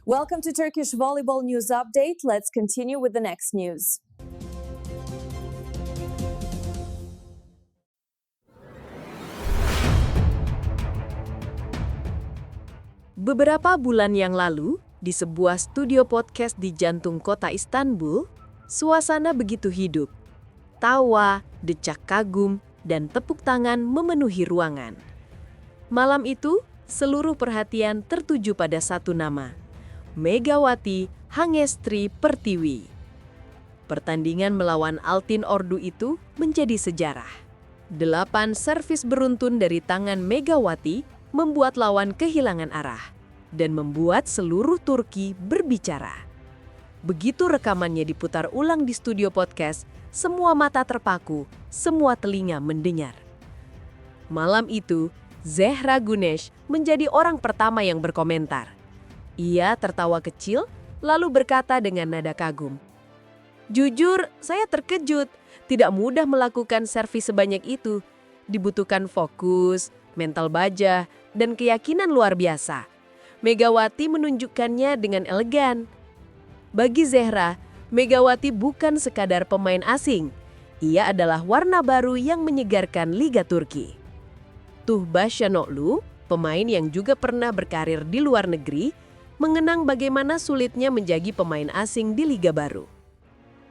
Welcome to Turkish Volleyball News Update. Let's continue with the next news. Beberapa bulan yang lalu, di sebuah studio podcast di jantung kota Istanbul, suasana begitu hidup. Tawa, decak kagum, dan tepuk tangan memenuhi ruangan. Malam itu, seluruh perhatian tertuju pada satu nama, Megawati Hangestri Pertiwi. Pertandingan melawan Altin Ordu itu menjadi sejarah. 8 servis beruntun dari tangan Megawati membuat lawan kehilangan arah dan membuat seluruh Turki berbicara. Begitu rekamannya diputar ulang di studio podcast, semua mata terpaku, semua telinga mendengar. Malam itu, Zehra Güneş menjadi orang pertama yang berkomentar. Ia tertawa kecil, lalu berkata dengan nada kagum, "Jujur, saya terkejut. Tidak mudah melakukan servis sebanyak itu. Dibutuhkan fokus, mental baja, dan keyakinan luar biasa. Megawati menunjukkannya dengan elegan." Bagi Zehra, Megawati bukan sekadar pemain asing. Ia adalah warna baru yang menyegarkan Liga Turki. Tuğba Şanoglu, pemain yang juga pernah berkarir di luar negeri, mengenang bagaimana sulitnya menjadi pemain asing di Liga baru.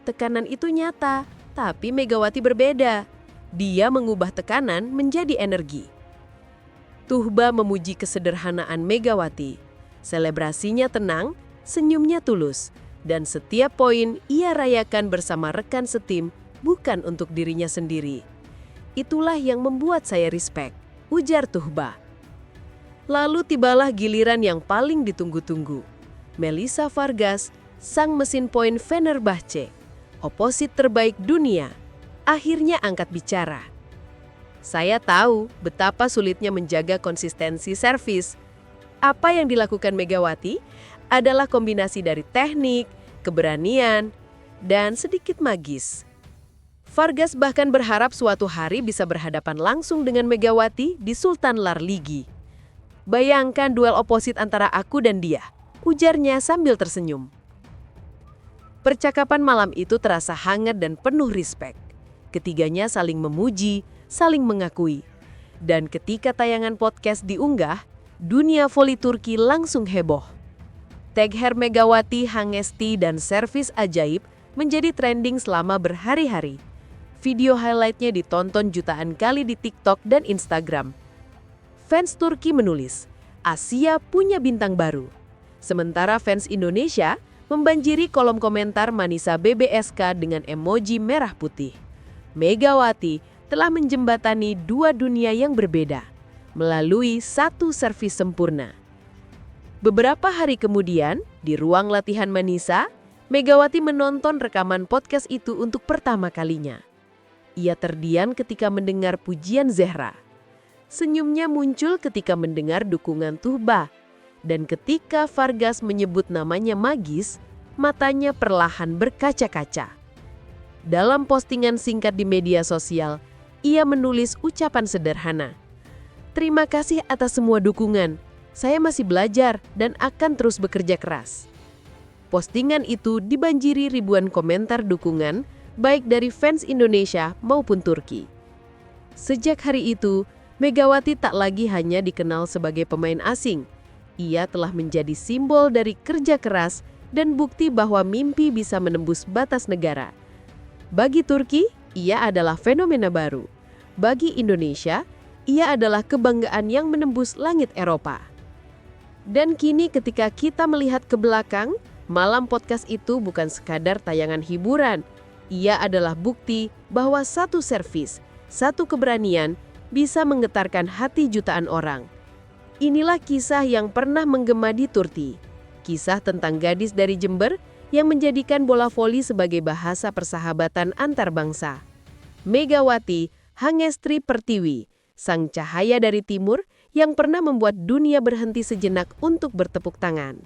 Tekanan itu nyata, tapi Megawati berbeda. Dia mengubah tekanan menjadi energi. Tuğba memuji kesederhanaan Megawati. Selebrasinya tenang, senyumnya tulus, dan setiap poin ia rayakan bersama rekan setim, bukan untuk dirinya sendiri. "Itulah yang membuat saya respect," ujar Tuğba. Lalu tibalah giliran yang paling ditunggu-tunggu. Melissa Vargas, sang mesin poin Fenerbahce, oposit terbaik dunia, akhirnya angkat bicara. "Saya tahu betapa sulitnya menjaga konsistensi servis. Apa yang dilakukan Megawati adalah kombinasi dari teknik, keberanian, dan sedikit magis." Vargas bahkan berharap suatu hari bisa berhadapan langsung dengan Megawati di Sultan Larligi. "Bayangkan duel oposit antara aku dan dia," ujarnya sambil tersenyum. Percakapan malam itu terasa hangat dan penuh respek. Ketiganya saling memuji, saling mengakui. Dan ketika tayangan podcast diunggah, dunia voli Turki langsung heboh. Tag Megawati Hangesti dan servis ajaib menjadi trending selama berhari-hari. Video highlight-nya ditonton jutaan kali di TikTok dan Instagram. Fans Turki menulis, "Asia punya bintang baru." Sementara fans Indonesia membanjiri kolom komentar Manisa BBSK dengan emoji merah putih. Megawati telah menjembatani dua dunia yang berbeda melalui satu servis sempurna. Beberapa hari kemudian, di ruang latihan Manisa, Megawati menonton rekaman podcast itu untuk pertama kalinya. Ia terdiam ketika mendengar pujian Zehra. Senyumnya muncul ketika mendengar dukungan Tuğba. Dan ketika Vargas menyebut namanya magis, matanya perlahan berkaca-kaca. Dalam postingan singkat di media sosial, ia menulis ucapan sederhana. "Terima kasih atas semua dukungan. Saya masih belajar dan akan terus bekerja keras." Postingan itu dibanjiri ribuan komentar dukungan, baik dari fans Indonesia maupun Turki. Sejak hari itu, Megawati tak lagi hanya dikenal sebagai pemain asing. Ia telah menjadi simbol dari kerja keras dan bukti bahwa mimpi bisa menembus batas negara. Bagi Turki, ia adalah fenomena baru. Bagi Indonesia, ia adalah kebanggaan yang menembus langit Eropa. Dan kini ketika kita melihat ke belakang, malam podcast itu bukan sekadar tayangan hiburan. Ia adalah bukti bahwa satu servis, satu keberanian, bisa menggetarkan hati jutaan orang. Inilah kisah yang pernah menggema di Turki. Kisah tentang gadis dari Jember yang menjadikan bola voli sebagai bahasa persahabatan antar bangsa. Megawati Hangestri Pertiwi, sang cahaya dari timur yang pernah membuat dunia berhenti sejenak untuk bertepuk tangan.